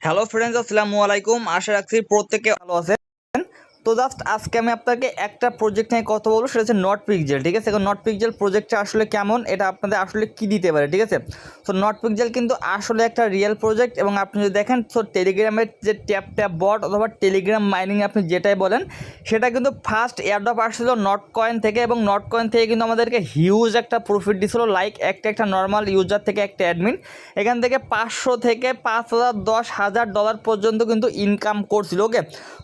Hello friends, আসসালামু আলাইকুম। আশা রাখছি প্রত্যেকে ভালো আছেন। তো জাস্ট আজকে আমি আপনাকে একটা প্রজেক্ট নিয়ে কথা বলবো, সেটা হচ্ছে নট পিক্সেল। ঠিক আছে, এখন নট পিক্সেল প্রজেক্টটা আসলে কেমন, এটা আপনাদের আসলে কি দিতে পারে। ঠিক আছে, তো নট পিক্সেল কিন্তু আসলে একটা রিয়েল প্রজেক্ট, এবং আপনি যদি দেখেন তো টেলিগ্রামের যে ট্যাপ ট্যাপ বট অথবা টেলিগ্রাম মাইনিং আপনি যেটাই বলেন, সেটা কিন্তু ফার্স্ট এয়ারড্রপ আসছিল নট কয়েন থেকে, এবং নট কয়েন থেকে কিন্তু আমাদেরকে হিউজ একটা প্রফিট দিছিল। লাইক একটা নর্মাল ইউজার থেকে একটা অ্যাডমিন এখান থেকে 500 থেকে 5,000 $10,000 পর্যন্ত কিন্তু ইনকাম করছিল। ওকে,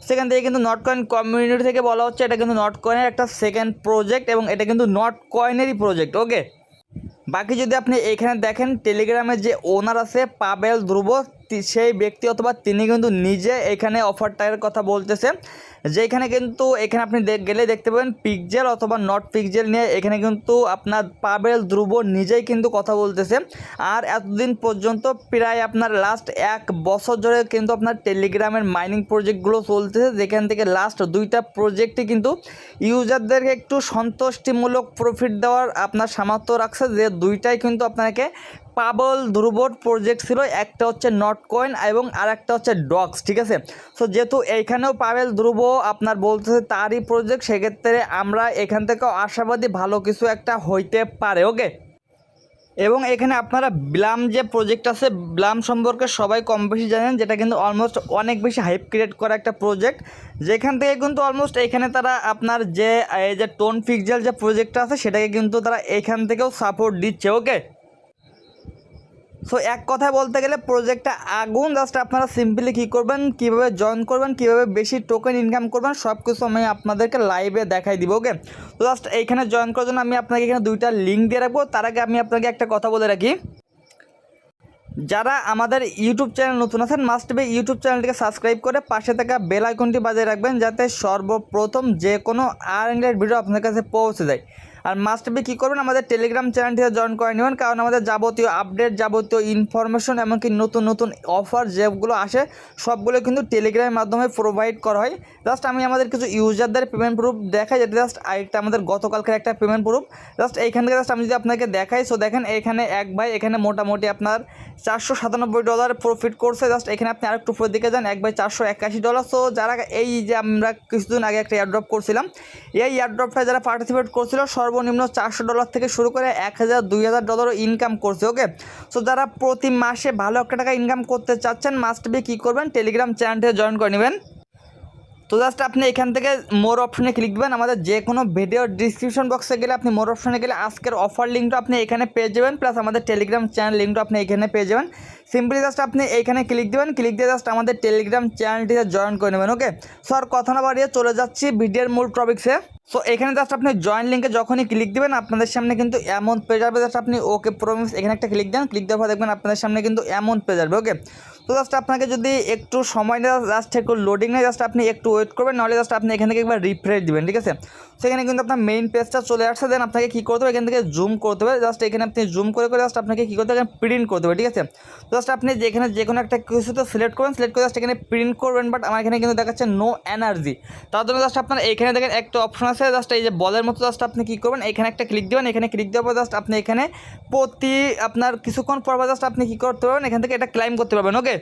সেখান থেকে কিন্তু নট কয়েন কমিউনিটি থেকে বলা হচ্ছে এটা কিন্তু নট কয়েনের একটা সেকেন্ড প্রজেক্ট, এবং এটা কিন্তু নট কয়েনেরই প্রজেক্ট। ওকে, বাকি যদি আপনি এখানে দেখেন টেলিগ্রামের যে ওনার আছে পাবেল ধ্রুব, সেই ব্যক্তি অথবা তিনি কিন্তু নিজে এখানে অফারটার কথা বলতেছে, যে এখানে কিন্তু এখানে আপনি গেলে দেখতে পাবেন পিক্সেল অথবা নট পিক্সেল নিয়ে এখানে কিন্তু আপনার পাবেল ধ্রুব নিজেই কিন্তু কথা বলতেছে। আর এতদিন পর্যন্ত প্রায় আপনার লাস্ট 1 বছর ধরে কিন্তু আপনার টেলিগ্রামের মাইনিং প্রজেক্টগুলো চলতেছে, যেখান থেকে লাস্ট 2টা প্রজেক্টই কিন্তু ইউজারদেরকে একটু সন্তুষ্টিমূলক প্রফিট দেওয়ার আপনার সামর্থ্য রাখছে, যে 2টাই কিন্তু আপনাকে পাবল ধ্রুবর প্রজেক্ট ছিল। একটা হচ্ছে নট কয়েন এবং আর একটা হচ্ছে ডক্স। ঠিক আছে, সো যেহেতু এইখানেও পাবেল ধ্রুব আপনার বলতেছে তারই প্রজেক্ট, সেক্ষেত্রে আমরা এখান থেকেও আশাবাদী ভালো কিছু একটা হইতে পারে। ওকে, এবং এখানে আপনারা ব্লাম যে প্রজেক্ট আছে, ব্লাম সম্পর্কে সবাই কম বেশি জানেন, যেটা কিন্তু অলমোস্ট অনেক বেশি হাইপ ক্রিয়েট করা একটা প্রজেক্ট, যেখান থেকে কিন্তু অলমোস্ট এখানে তারা আপনার যে এই যে টোন পিক্সেল যে প্রজেক্টটা আছে সেটাকে কিন্তু তারা এখান থেকেও সাপোর্ট দিচ্ছে। ওকে, সো এক কথায় বলতে গেলে প্রজেক্টটা আগুন। জাস্ট আপনারা সিম্পলি কী করবেন, কীভাবে জয়েন করবেন, কীভাবে বেশি টোকেন ইনকাম করবেন, সব কিছু আমি আপনাদেরকে লাইভে দেখাই দিব। ওকে, তো জাস্ট এইখানে জয়েন করার জন্য আমি আপনাকে এখানে 2টা লিঙ্ক দিয়ে রাখবো। তার আগে আমি আপনাকে একটা কথা বলে রাখি, যারা আমাদের ইউটিউব চ্যানেল নতুন আছেন মাস্ট বি ইউটিউব চ্যানেলটিকে সাবস্ক্রাইব করে পাশে থাকা বেল আইকনটি বাজিয়ে রাখবেন, যাতে সর্বপ্রথম যে কোনো আর্নিংয়ের ভিডিও আপনার কাছে পৌঁছে যায়। আর মাস্ট বি কী করবেন, আমাদের টেলিগ্রাম চ্যানেলটিতে জয়েন করে নেবেন, কারণ আমাদের যাবতীয় আপডেট, যাবতীয় ইনফরমেশন, এমনকি নতুন নতুন অফার যেগুলো আসে সবগুলো কিন্তু টেলিগ্রামের মাধ্যমে প্রোভাইড করা হয়। জাস্ট আমি আমাদের কিছু ইউজারদের পেমেন্ট প্রুফ দেখাই, যেটা জাস্ট একটা আমাদের গতকালকের একটা পেমেন্ট প্রুফ। জাস্ট এইখান থেকে জাস্ট আমি যদি আপনাকে দেখাই, সো দেখেন এখানে এক ভাই এখানে মোটামুটি আপনার $497 প্রফিট করছে। জাস্ট এখানে আপনি আরেকটু উপরের দিকে যান, এক ভাই $481। সো যারা এই যে আমরা কিছুদিন আগে একটা এয়ারড্রপ করছিলাম, এই এয়ারড্রপটা যারা পার্টিসিপেট করছিল সর্বনিম্ন $400 থেকে শুরু করে 1,000 $2,000 ইনকাম করছে। ওকে, সো যারা প্রতি মাসে ভালো একটা টাকা ইনকাম করতে চাচ্ছেন মাস্ট বি কী করবেন, টেলিগ্রাম চ্যানেলটিতে জয়েন করে নেবেন। তো জাস্ট আপনি এখান থেকে মোর অপশনে ক্লিক দিবেন, আমাদের যে কোনো ভিডিও ডিসক্রিপশন বক্সে গেলে আপনি মোর অপশনে গেলে আজকের অফার লিঙ্কটা আপনি এখানে পেয়ে যাবেন, প্লাস আমাদের টেলিগ্রাম চ্যানেল লিঙ্কটা আপনি এখানে পেয়ে যাবেন। সিম্পলি জাস্ট আপনি এইখানে ক্লিক দিবেন, ক্লিক দিয়ে জাস্ট আমাদের টেলিগ্রাম চ্যানেলটিতে জয়েন করে নেবেন। ওকে, সো আর কথা না বাড়িয়ে চলে যাচ্ছি ভিডিওর মূল টপিক্সে। সো এখানে জাস্ট আপনি জয়েন লিঙ্কে যখনই ক্লিক দিবেন আপনাদের সামনে কিন্তু অ্যামাউন্ট পেয়ে যাবে। জাস্ট আপনি ওকে প্রমিস এখানে একটা ক্লিক দেন, ক্লিক দেওয়ার পর দেখবেন আপনাদের সামনে কিন্তু অ্যামাউন্ট পেয়ে যাবে। ওকে, তো জাস্ট আপনাকে যদি একটু সময় নেয়, জাস্ট একটু লোডিং নেয়, জাস্ট আপনি একটু ওয়েট করবেন, নাহলে জাস্ট আপনি এখান থেকে একবার রিফ্রেশ দিবেন। ঠিক আছে, সেখানে কিন্তু আপনার মেইন পেজটা চলে আসছে। দেন আপনাকে কী করতে হবে, এখান থেকে জুম করতে হবে। জাস্ট এখানে আপনি জুম করে জাস্ট আপনাকে কী করতে হবে, প্রিন্ট করতে হবে। ঠিক আছে, জাস্ট আপনি যেখানে যে কোনো একটা কিছুতে সিলেক্ট করবেন, সিলেক্ট করে জাস্ট এখানে প্রিন্ট করবেন। বাট আমার এখানে কিন্তু দেখাচ্ছে নো এনার্জি, তার জন্য জাস্ট আপনার এখানে দেখেন একটা অপশন আছে, জাস্ট এই যে বলের মতো, জাস্ট আপনি কী করবেন, এখানে একটা ক্লিক দেবেন। এখানে ক্লিক দেওয়ার পর জাস্ট আপনি এখানে প্রতি আপনার কিছুক্ষণ পর জাস্ট আপনি কী করতে পারবেন, এখান থেকে এটা ক্লাইম করতে পারবেন। ওকে,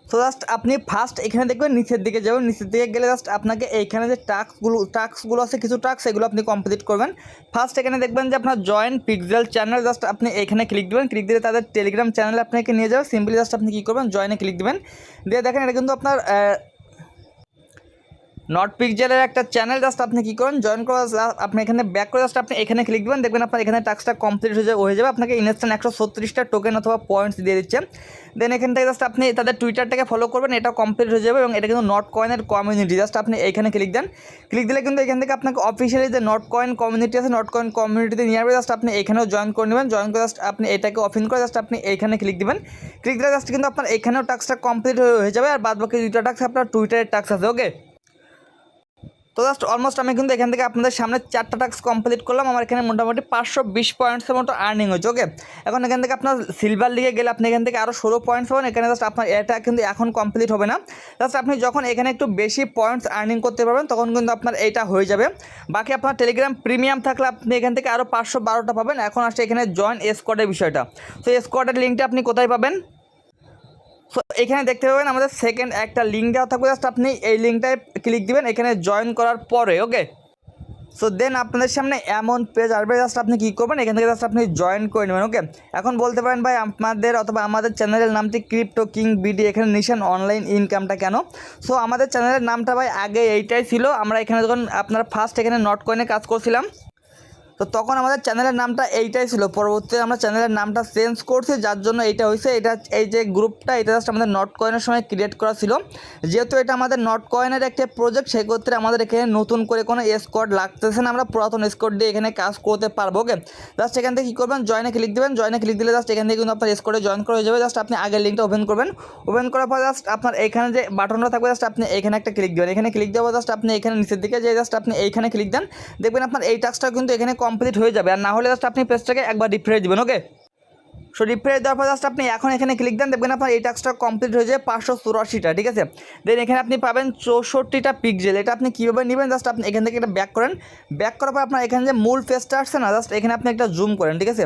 তো জাস্ট আপনি ফার্স্ট এখানে দেখবেন নিচের দিকে যাবেন, নিচের দিকে গেলে জাস্ট আপনাকে এইখানে যে টাস্কগুলো আছে কিছু টাস্ক, এগুলো আপনি কমপ্লিট করবেন। ফার্স্ট এখানে দেখবেন যে আপনার জয়েন পিক্সেল চ্যানেল, জাস্ট আপনি এখানে ক্লিক দেবেন, ক্লিক দিলে তাদের টেলিগ্রাম চ্যানেলে আপনাকে নিয়ে যাবে। সিম্পলি জাস্ট আপনি কী করবেন, জয়েনে ক্লিক দেবেন, দিয়ে দেখেন এটা কিন্তু আপনার নট পিক্সেলের একটা চ্যানেল। জাস্ট আপনি কী করেন, জয়েন করা আপনি এখানে ব্যাক করে জাস্ট আপনি এখানে ক্লিক দেবেন, দেখবেন আপনার এখানে টাস্কটা কমপ্লিট হয়ে যাবে। আপনাকে ইনস্ট্যান্ট 136টা টোকেন অথবা পয়েন্টস দিয়ে দিচ্ছে। দেন এখান থেকে জাস্ট আপনি তাদের টুইটারটাকে ফলো করবেন, এটা কমপ্লিট হয়ে যাবে। এবং এটা কিন্তু নট কয়েনের কমিউনিটি, জাস্ট আপনি এইখানে ক্লিক দেন, ক্লিক দিলে কিন্তু এখান থেকে আপনাকে অফিসিয়ালি যে নট কয়েন কমিউনিটি আছে, নট কয়েন কমিউনিটিতে নিয়ে আসবে। জাস্ট আপনি এখানেও জয়েন করে নেবেন, জয়েন করে জাস্ট আপনি এটাকে অফিন করে জাস্ট আপনি এইখানে ক্লিক দিবেন, ক্লিক দিলে জাস্ট কিন্তু আপনার এখানেও টাস্কটা কমপ্লিট হয়ে যাবে। আর বাদ বাকি 2টা টাস্ক আপনার টুইটারের টাস্ক আছে। ওকে, তো জাস্ট অলমোস্ট আমি কিন্তু এখান থেকে আপনাদের সামনে 4টা টাস্ক কমপ্লিট করলাম। আমার এখানে মোটামুটি 520 পয়েন্টসের মতো আর্নিং হয়েছে। ওকে, এখন এখান থেকে আপনার সিলভার লিগে গেলে আপনি এখান থেকে আরও 16 পয়েন্টস পাবেন। এখানে জাস্ট আপনার এটা কিন্তু এখন কমপ্লিট হবে না, জাস্ট আপনি যখন এখানে একটু বেশি পয়েন্টস আর্নিং করতে পারবেন তখন কিন্তু আপনার এইটা হয়ে যাবে। বাকি আপনার টেলিগ্রাম প্রিমিয়াম থাকলে আপনি এখান থেকে আরও 512টা পাবেন। এখন আসছে এখানে জয়েন স্কোয়াডের বিষয়টা। তো স্কোয়াডের লিঙ্কটা আপনি কোথায় পাবেন, সো এখানে দেখতে পাবেন আমাদের সেকেন্ড একটা লিঙ্ক দেওয়া থাকবে, জাস্ট আপনি এই লিঙ্কটায় ক্লিক দিবেন এখানে জয়েন করার পরে। ওকে, সো দেন আপনাদের সামনে এমন পেজ আসবে, জাস্ট আপনি কী করবেন এখান থেকে জাস্ট আপনি জয়েন করে নেবেন। ওকে, এখন বলতে পারেন ভাই আপনাদের অথবা আমাদের চ্যানেলের নামটি ক্রিপ্টো কিং বিডি, এখানে নিশান অনলাইন ইনকামটা কেন? সো আমাদের চ্যানেলের নামটা ভাই আগে এইটাই ছিল, আমরা এখানে যখন আপনার ফার্স্ট এখানে নট কয়েনে কাজ করছিলাম তো তখন আমাদের চ্যানেলের নামটা এইটাই ছিল। পরবর্তীতে আমরা চ্যানেলের নামটা চেঞ্জ করছি, যার জন্য এইটা হয়েছে। এটা এই যে গ্রুপটা এটা জাস্ট আমাদের নট কয়েনের সময় ক্রিয়েট করা ছিল, যেহেতু এটা আমাদের নট কয়েনের একটা প্রজেক্ট, সেক্ষেত্রে আমাদের এখানে নতুন করে কোনো স্কোয়াড লাগতেছে না, আমরা পুরাতন স্কোয়াড দিয়ে এখানে কাজ করতে পারবো। ওকে, জাস্ট এখান থেকে কী করবেন, জয়েনে ক্লিক দেবেন। জয়েনে ক্লিক দিলে জাস্ট এখান থেকে কিন্তু আপনার স্কোয়াডে জয়েন করা হয়ে যাবে। জাস্ট আপনি আগের লিঙ্কটা ওপেন করবেন, ওপেন করার পর জাস্ট আপনার এখানে যে বাটনটা থাকবে জাস্ট আপনি এখানে একটা ক্লিক দেবেন। এখানে ক্লিক দেওয়ার জাস্ট আপনি এখানে নিচের দিকে যে জাস্ট আপনি এইখানে ক্লিক দেন, দেখবেন আপনার এই টাস্কটা কিন্তু এখানে কমপ্লিট হয়ে যাবে। আর না হলে জাস্ট আপনি পেজটাকে একবার রিফ্রেশ দিবেন। ওকে, সো রিপ্লাই দেওয়ার পর জাস্ট আপনি এখন এখানে ক্লিক দেন, দেখবেন আপনার এই টাস্কটা কমপ্লিট হয়ে যায় 584টা। ঠিক আছে, দেন এখানে আপনি পাবেন 64টা পিক্সেল। এটা আপনি কীভাবে নেবেন, জাস্ট আপনি এখান থেকে একটা ব্যাক করেন, ব্যাক করার পর আপনার এখানে যে মূল পেজটা আসছে না, জাস্ট এখানে আপনি একটা জুম করেন। ঠিক আছে,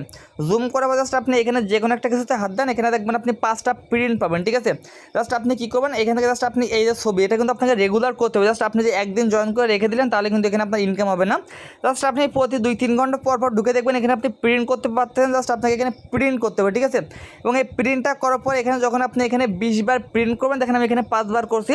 জুম করার পর জাস্ট আপনি এখানে যে কোনো একটা কিছুতে হাত দেন, এখানে দেখবেন আপনি 5টা প্রিন্ট পাবেন। ঠিক আছে, জাস্ট আপনি কী করবেন এখান থেকে জাস্ট আপনি এই যে ছবি, এটা কিন্তু আপনাকে রেগুলার করতে হবে। জাস্ট আপনি যে একদিন জয়েন করে রেখে দিলেন তাহলে কিন্তু এখানে আপনার ইনকাম হবে না। জাস্ট আপনি প্রতি 2-3 ঘন্টা পর পর ঢুকে দেখবেন এখানে আপনি প্রিন্ট করতে পারতেছেন। জাস্ট আপনাকে এখানে প্রিন্ট করতে হবে। ঠিক আছে, এবং এই প্রিন্টটা করার পর এখানে যখন আপনি এখানে 20 বার প্রিন্ট করবেন, দেখেন আমি এখানে 5 বার করছি,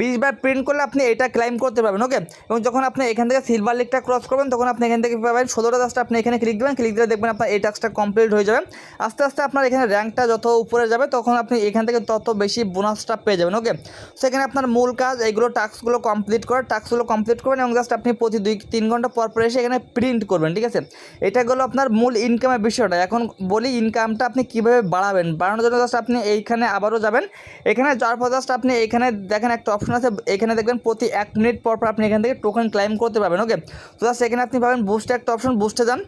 20 বার প্রিন্ট করলে আপনি এটা ক্লাইম করতে পারবেন। ওকে, এবং যখন আপনি এখান থেকে সিলভার লিগটা ক্রস করবেন তখন আপনি এখান থেকে পাবেন 16টা। জাস্ট আপনি এখানে ক্লিক দেবেন, ক্লিক দিলে দেখবেন আপনার এই টাস্কটা কমপ্লিট হয়ে যাবে। আস্তে আস্তে আপনার এখানে র্যাঙ্কটা যত উপরে যাবে তখন আপনি এখান থেকে তত বেশি বোনাসটা পেয়ে যাবেন। ওকে, সেখানে আপনার মূল কাজ এইগুলো টাস্কগুলো কমপ্লিট করবেন এবং জাস্ট আপনি প্রতি 2-3 ঘন্টা পর পর এসে এখানে প্রিন্ট করবেন। ঠিক আছে, এটা হলো আপনার মূল ইনকামের বিষয়টা। এখন বলি ইনকামটা আপনি কীভাবে বাড়ানোর জন্য জাস্ট আপনি এইখানে আবারও যাবেন, এখানে যাওয়ার পর জাস্ট আপনি এখানে দেখেন একটা অপশন আছে, এখানে দেখবেন প্রতি 1 মিনিট পর পর আপনি এখান থেকে টোকেন ক্লাইম করতে পারবেন। ওকে, তো জাস্ট এখানে আপনি পাবেন বুস্টে একটা অপশন, বুস্টে যান।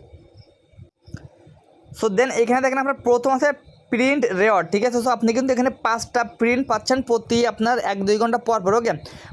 সো দেন এখানে দেখেন আপনার প্রথম আছে প্রিন্ট রেওয়ার্ড। ঠিক আছে, সো আপনি কিন্তু এখানে 5টা প্রিন্ট পাচ্ছেন প্রতি আপনার 1-2 ঘন্টা পর পর। ওকে,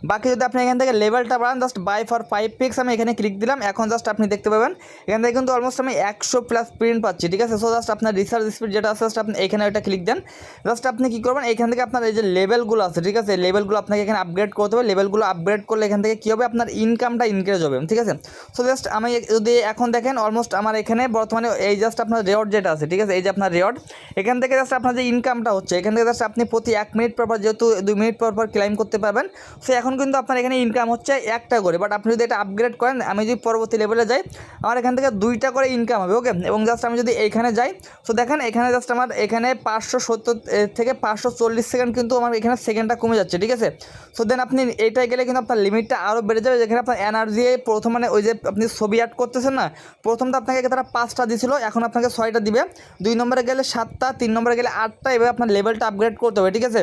বাকি যদি আপনি এখান থেকে লেভেলটা বাড়ান, জাস্ট বাই ফর 5 পিক্স আমি এখানে ক্লিক দিলাম। এখন জাস্ট আপনি দেখতে পাবেন এখান থেকে কিন্তু অলমোস্ট আমি 100+ প্রিন্ট পাচ্ছি। ঠিক আছে, সো জাস্ট আপনার রিসার্চ স্পিড যেটা আছে জাস্ট আপনি এখানে একটা ক্লিক দেন। জাস্ট আপনি কী করবেন এখান থেকে আপনার এই যে লেভেলগুলো আছে, ঠিক আছে, লেভেলগুলো আপনাকে এখানে আপগ্রেড করতে হবে। লেভেলগুলো আপগ্রেড করলে এখান থেকে কী হবে, আপনার ইনকামটা ইনক্রিজ হবে। ঠিক আছে, সো জাস্ট আমি যদি এখন দেখেন অলমোস্ট আমার এখানে বর্তমানে এই জাস্ট আপনার রেওয়ার্ড যেটা আছে, ঠিক আছে, এই যে আপনার রেওয়ার্ড, এখান থেকে জাস্ট আপনার যে ইনকামটা হচ্ছে এখান থেকে জাস্ট আপনি প্রতি 1 মিনিট পর পর, যেহেতু 2 মিনিট পর পর ক্লাইম করতে পারবেন, সো এখন কিন্তু আপনার এখানে ইনকাম হচ্ছে 1টা করে। বাট আপনি যদি এটা আপগ্রেড করেন, আমি যদি পরবর্তী লেভেলে যাই আমার এখান থেকে 2টা করে ইনকাম হবে। ওকে, এবং জাস্ট আমি যদি এইখানে যাই, সো দেখেন এখানে জাস্ট আমার এখানে 570 থেকে 540 সেকেন্ড কিন্তু আমার এখানে সেকেন্ডটা কমে যাচ্ছে। ঠিক আছে, সো দেন আপনি এইটাই গেলে কিন্তু আপনার লিমিটটা আরও বেড়ে যাবে, যেখানে আপনার এনার্জি প্রথম মানে ওই যে আপনি ছবি অ্যাড করতেছেন না, প্রথমটা আপনাকে তারা 5টা দিয়েছিল, এখন আপনাকে 6টা দিবে, 2 নম্বরে গেলে 7টা, 3 নম্বরে গেলে 8টা, এভাবে আপনার লেভেলটা আপগ্রেড করতে হবে। ঠিক আছে,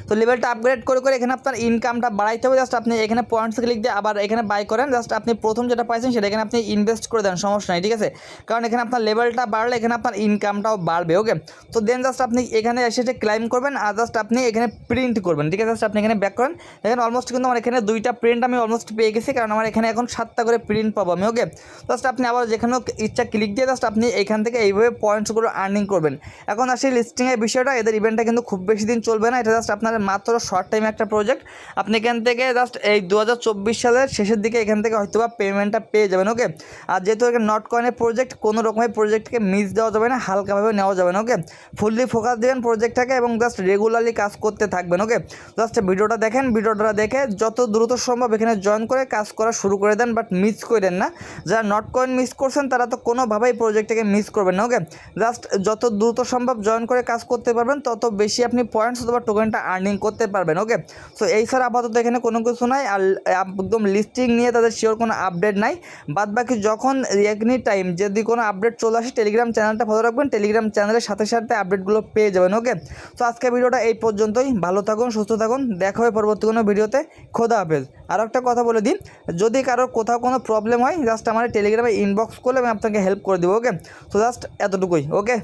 তো লেভেলটা আপগ্রেড করে করে এখানে আপনার ইনকামটা বাড়াইতে হবে। জাস্ট আপনি এখানে পয়েন্টস ক্লিক দিয়ে আবার এখানে বাই করেন, জাস্ট আপনি প্রথম যেটা পাইছেন সেটা এখানে আপনি ইনভেস্ট করে দেন, সমস্যা নেই। ঠিক আছে, কারণ এখানে আপনার লেভেলটা বাড়লে এখানে আপনার ইনকামটাও বাড়বে। ওকে, তো দেন জাস্ট আপনি এখানে এসে ক্লাইম করবেন আর জাস্ট আপনি এখানে প্রিন্ট করবেন। ঠিক আছে, জাস্ট আপনি এখানে ব্যাক করেন, দেখেন অলমোস্ট কিন্তু আমার এখানে 2টা প্রিন্ট আমি অলমোস্ট পেয়ে গেছি, কারণ আমার এখানে এখন 7টা করে প্রিন্ট পাবো আমি। ওকে, জাস্ট আপনি আবার যেখানে ইচ্ছা ক্লিক দিয়ে জাস্ট আপনি এখান থেকে এইভাবে পয়েন্টসগুলো আর্নিং করবেন। এখন আসি লিস্টিংয়ের বিষয়টা, এদের ইভেন্টটা কিন্তু খুব বেশি দিন চলবে না, এটা জাস্ট আপনার মাত্র শর্ট টাইম একটা প্রজেক্ট। আপনি এখান থেকে জাস্ট এই 2024 সালের শেষের দিকে এখান থেকে হয়তো বা পেমেন্টটা পেয়ে যাবেন। ওকে, আর যেহেতু এখানে নট কয়েনের প্রজেক্ট, কোনো রকমের প্রজেক্টকে মিস দেওয়া যাবে না, হালকাভাবে নেওয়া যাবে না। ওকে, ফুললি ফোকাস দেবেন প্রজেক্টটাকে এবং জাস্ট রেগুলারলি কাজ করতে থাকবেন। ওকে, জাস্ট ভিডিওটা দেখেন, ভিডিওটা দেখে যত দ্রুত সম্ভব এখানে জয়েন করে কাজ করা শুরু করে দেন, বাট মিস করেন না। যারা নট কয়েন মিস করছেন তারা তো কোনোভাবেই প্রজেক্টটাকে মিস করবেন না। ওকে, জাস্ট যত দ্রুত সম্ভব জয়েন করে কাজ করতে পারবেন তত বেশি আপনি পয়েন্টস অথবা টোকেনটা আর্নিং করতে পারবেন। ওকে, সো এই স্যার আপাতত এখানে কোনো কিছু নাই, আর একদম লিস্টিং নিয়ে তাদের শিওর কোনো আপডেট নাই। বাদ বাকি যখন এনি টাইম যদি কোনো আপডেট চলে আসে টেলিগ্রাম চ্যানেলটা ফলো রাখবেন, টেলিগ্রাম চ্যানেলের সাথে সাথে আপডেটগুলো পেয়ে যাবেন। ওকে, সো আজকে ভিডিওটা এই পর্যন্তই, ভালো থাকুন, সুস্থ থাকুন, দেখা হবে পরবর্তী কোনো ভিডিওতে, খোদা হাফেজ। আর একটা কথা বলে দিই, যদি কারোর কোথাও কোনো প্রবলেম হয় জাস্ট আমার টেলিগ্রামে ইনবক্স করলে আমি আপনাকে হেল্প করে দেবো। ওকে, সো জাস্ট এতটুকুই। ওকে।